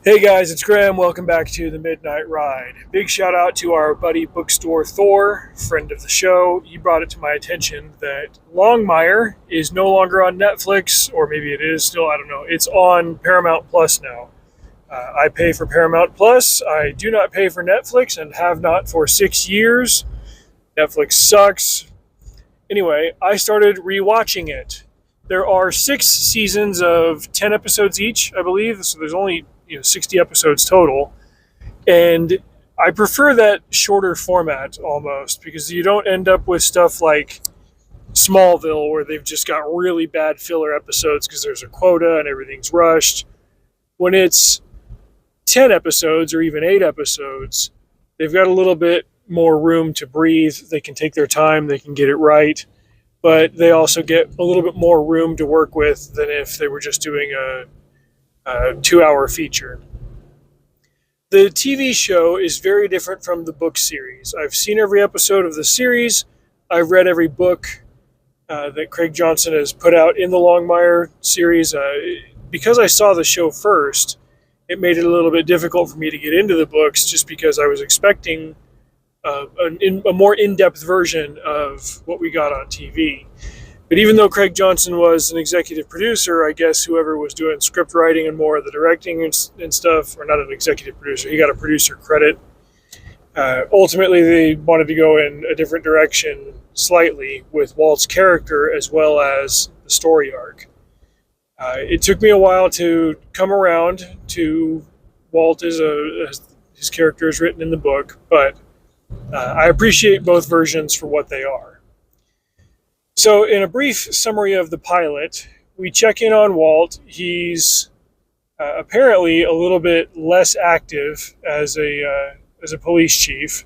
Hey guys, it's Graham. Welcome back to the Midnight Ride. Big shout out to our buddy Bookstore Thor, friend of the show. He brought it to my attention that Longmire is no longer on Netflix, or maybe it is still, I don't know. It's on Paramount Plus now. I pay for Paramount Plus. I do not pay for Netflix and have not for 6 years. Netflix sucks. Anyway, I started rewatching it. There are 6 seasons of 10 episodes each, I believe. So there's only 60 episodes total, and I prefer that shorter format almost because you don't end up with stuff like Smallville where they've just got really bad filler episodes because there's a quota and everything's rushed. When it's 10 episodes or even 8 episodes, they've got a little bit more room to breathe. They can take their time, they can get it right, but they also get a little bit more room to work with than if they were just doing a 2-hour feature. The TV show is very different from the book series. I've seen every episode of the series. I've read every book that Craig Johnson has put out in the Longmire series. Because I saw the show first, it made it a little bit difficult for me to get into the books just because I was expecting a more in-depth version of what we got on TV. But even though Craig Johnson was an executive producer, I guess whoever was doing script writing and more of the directing and stuff, or not an executive producer, he got a producer credit. Ultimately, they wanted to go in a different direction slightly with Walt's character as well as the story arc. It took me a while to come around to Walt as his character is written in the book, but I appreciate both versions for what they are. So, in a brief summary of the pilot, we check in on Walt. He's apparently a little bit less active as a police chief,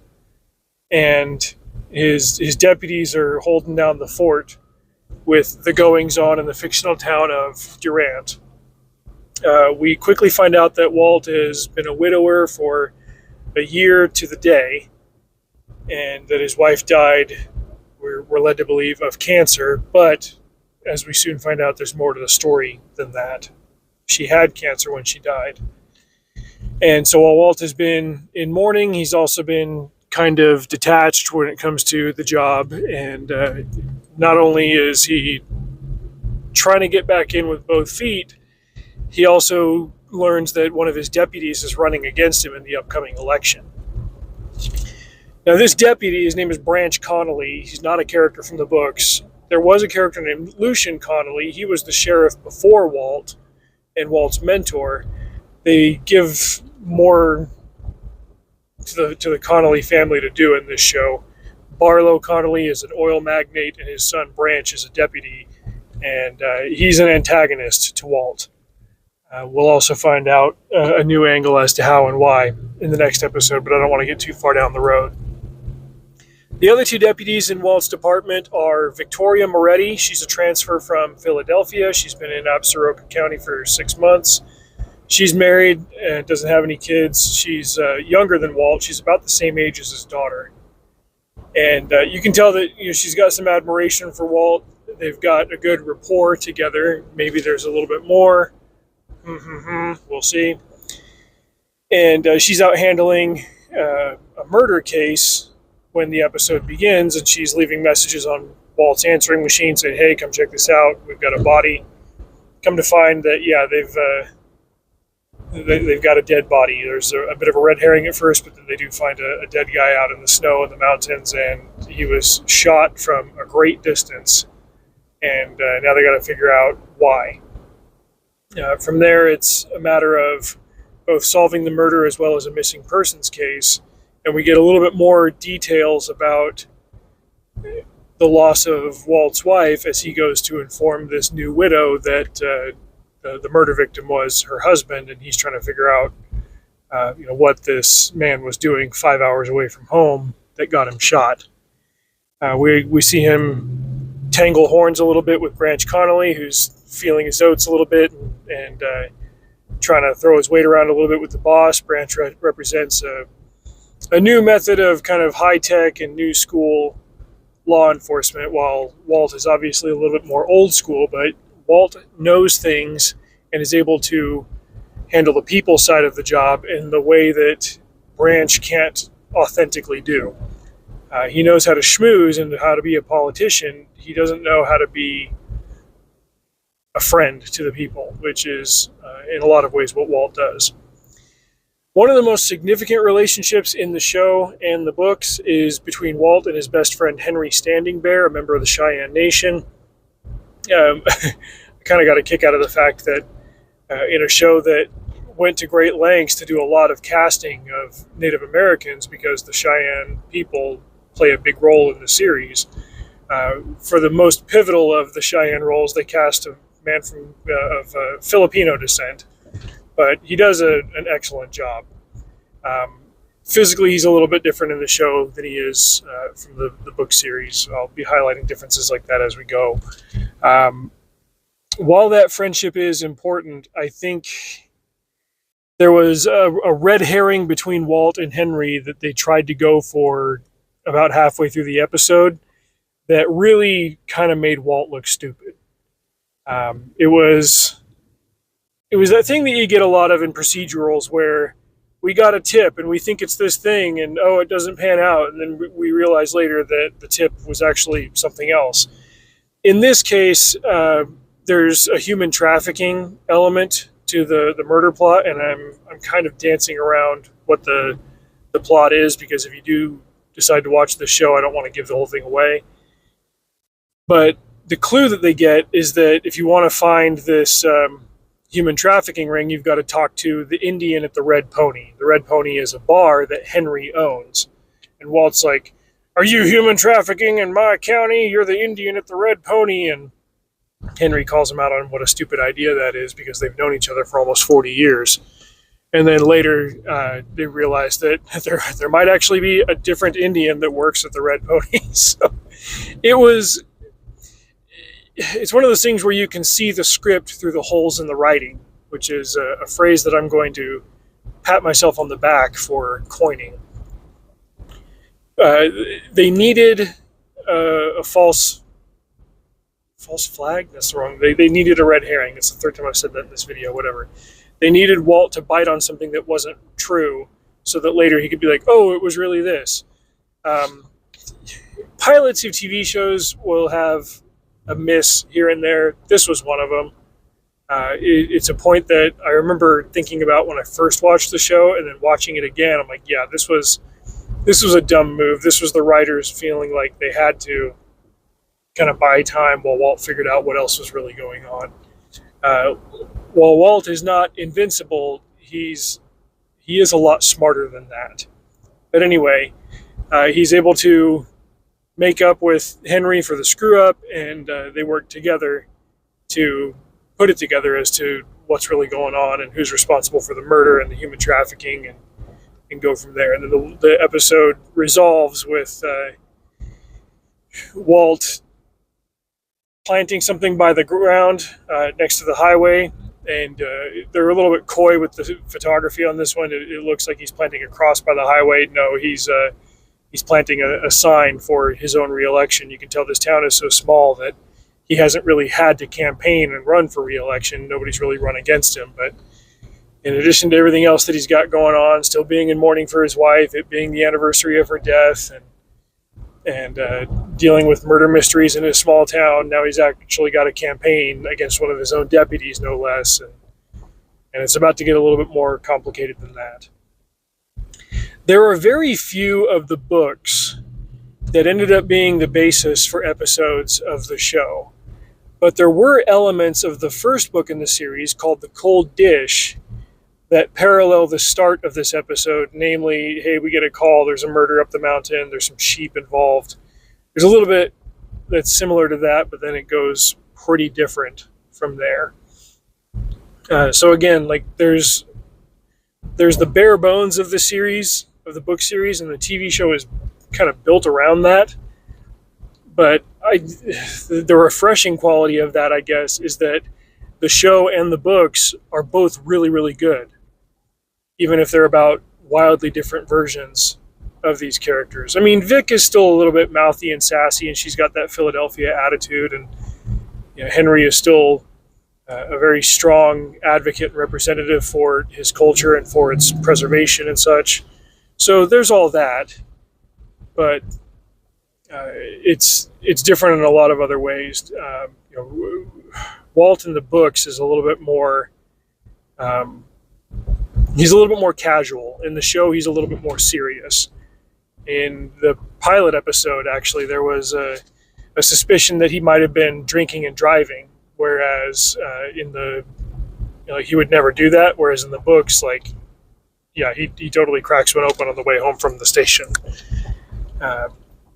and his deputies are holding down the fort with the goings on in the fictional town of Durant. We quickly find out that Walt has been a widower for a year to the day, and that his wife died, we're led to believe, of cancer, but as we soon find out, there's more to the story than that. She had cancer when she died. And so while Walt has been in mourning, he's also been kind of detached when it comes to the job. And not only is he trying to get back in with both feet, he also learns that one of his deputies is running against him in the upcoming election. Now, this deputy, his name is Branch Connolly. He's not a character from the books. There was a character named Lucian Connolly. He was the sheriff before Walt and Walt's mentor. They give more to the Connolly family to do in this show. Barlow Connolly is an oil magnate, and his son Branch is a deputy, and he's an antagonist to Walt. We'll also find out a new angle as to how and why in the next episode, but I don't want to get too far down the road. The other two deputies in Walt's department are Victoria Moretti. She's a transfer from Philadelphia. She's been in Absaroka County for 6 months. She's married and doesn't have any kids. She's younger than Walt. She's about the same age as his daughter. And you can tell that she's got some admiration for Walt. They've got a good rapport together. Maybe there's a little bit more. We'll see. And she's out handling a murder case when the episode begins, and she's leaving messages on Walt's answering machine saying, "Hey, come check this out. We've got a body." Come to find that, yeah, they've got a dead body. There's a bit of a red herring at first, but then they do find a dead guy out in the snow in the mountains, and he was shot from a great distance. And now they got to figure out why. From there, it's a matter of both solving the murder as well as a missing persons case. And we get a little bit more details about the loss of Walt's wife as he goes to inform this new widow that the murder victim was her husband, and he's trying to figure out what this man was doing 5 hours away from home that got him shot. We see him tangle horns a little bit with Branch Connolly, who's feeling his oats a little bit and trying to throw his weight around a little bit with the boss. Branch represents a new method of kind of high-tech and new school law enforcement, while Walt is obviously a little bit more old school, but Walt knows things and is able to handle the people side of the job in the way that Branch can't authentically do. He knows how to schmooze and how to be a politician. He doesn't know how to be a friend to the people, which is in a lot of ways what Walt does. One of the most significant relationships in the show and the books is between Walt and his best friend Henry Standing Bear, a member of the Cheyenne Nation. I kind of got a kick out of the fact that in a show that went to great lengths to do a lot of casting of Native Americans, because the Cheyenne people play a big role in the series. For the most pivotal of the Cheyenne roles, they cast a man of Filipino descent, but he does an excellent job. Physically, he's a little bit different in the show than he is from the book series. I'll be highlighting differences like that as we go. While that friendship is important, I think there was a red herring between Walt and Henry that they tried to go for about halfway through the episode that really kind of made Walt look stupid. It was that thing that you get a lot of in procedurals where we got a tip and we think it's this thing and it doesn't pan out, and then we realize later that the tip was actually something else. In this case, there's a human trafficking element to the murder plot, and I'm kind of dancing around what the plot is, because if you do decide to watch the show, I don't want to give the whole thing away. But the clue that they get is that if you want to find this human trafficking ring, you've got to talk to the Indian at the Red Pony. The Red Pony is a bar that Henry owns. And Walt's like, "Are you human trafficking in my county? You're the Indian at the Red Pony." And Henry calls him out on what a stupid idea that is, because they've known each other for almost 40 years. And then later they realize that there might actually be a different Indian that works at the Red Pony. So it's one of those things where you can see the script through the holes in the writing, which is a phrase that I'm going to pat myself on the back for coining. They needed a false flag? That's wrong. They needed a red herring. That's the third time I've said that in this video, whatever. They needed Walt to bite on something that wasn't true so that later he could be like, oh, it was really this. Pilots of TV shows will have a miss here and there. This was one of them. It's a point that I remember thinking about when I first watched the show, and then watching it again, I'm like, yeah, this was a dumb move. This was the writers feeling like they had to kind of buy time while Walt figured out what else was really going on. While Walt is not invincible, he is a lot smarter than that. But anyway, he's able to make up with Henry for the screw up, and they work together to put it together as to what's really going on and who's responsible for the murder and the human trafficking, and go from there. And then the episode resolves with Walt planting something by the ground next to the highway, and they're a little bit coy with the photography on this one. It looks like he's planting a cross by the highway. No, he's planting a sign for his own re-election. You can tell this town is so small that he hasn't really had to campaign and run for re-election. Nobody's really run against him. But in addition to everything else that he's got going on, still being in mourning for his wife, it being the anniversary of her death, and dealing with murder mysteries in his small town, now he's actually got a campaign against one of his own deputies, no less. And it's about to get a little bit more complicated than that. There are very few of the books that ended up being the basis for episodes of the show. But there were elements of the first book in the series called The Cold Dish that parallel the start of this episode, namely, hey, we get a call, there's a murder up the mountain, there's some sheep involved. There's a little bit that's similar to that, but then it goes pretty different from there. So again, like there's the bare bones of the series, of the book series, and the TV show is kind of built around that. But the refreshing quality of that, I guess, is that the show and the books are both really, really good, even if they're about wildly different versions of these characters. I mean, Vic is still a little bit mouthy and sassy, and she's got that Philadelphia attitude, and Henry is still a very strong advocate and representative for his culture and for its preservation and such. So there's all that, but it's different in a lot of other ways. Walt in the books is a little bit more. He's a little bit more casual. In the show, he's a little bit more serious. In the pilot episode, actually, there was a suspicion that he might have been drinking and driving, whereas he would never do that. Whereas in the books, he totally cracks one open on the way home from the station.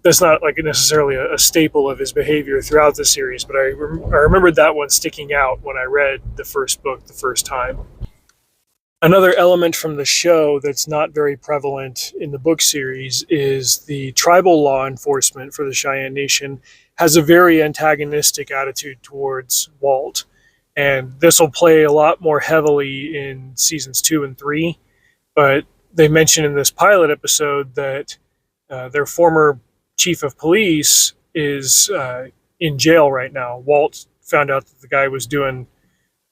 That's not necessarily a staple of his behavior throughout the series, but I remembered that one sticking out when I read the first book the first time. Another element from the show that's not very prevalent in the book series is the tribal law enforcement for the Cheyenne Nation has a very antagonistic attitude towards Walt. And this will play a lot more heavily in seasons 2 and 3. But they mention in this pilot episode that their former chief of police is in jail right now. Walt found out that the guy was doing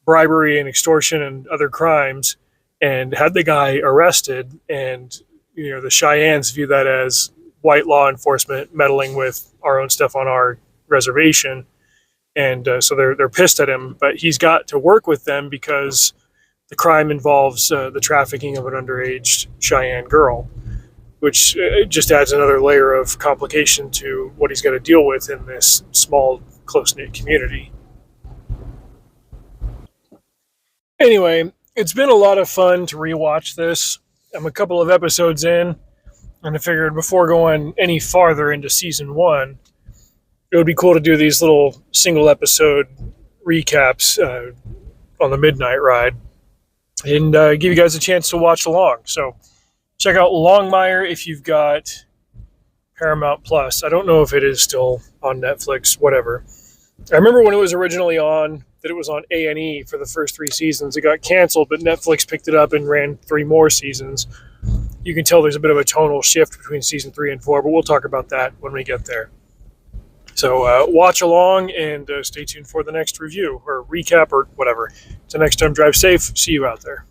bribery and extortion and other crimes and had the guy arrested. And the Cheyennes view that as white law enforcement meddling with our own stuff on our reservation, and so they're pissed at him. But he's got to work with them because the crime involves the trafficking of an underage Cheyenne girl, which just adds another layer of complication to what he's got to deal with in this small, close-knit community. Anyway, it's been a lot of fun to rewatch this. I'm a couple of episodes in, and I figured before going any farther into season 1, it would be cool to do these little single episode recaps on the Midnight Ride and give you guys a chance to watch along. So check out Longmire if you've got Paramount Plus. I don't know if it is still on Netflix, whatever. I remember when it was originally on, that it was on A&E for the first 3 seasons. It got canceled, but Netflix picked it up and ran 3 more seasons. You can tell there's a bit of a tonal shift between season 3 and 4, but we'll talk about that when we get there. So watch along and stay tuned for the next review or recap or whatever. Until next time, drive safe. See you out there.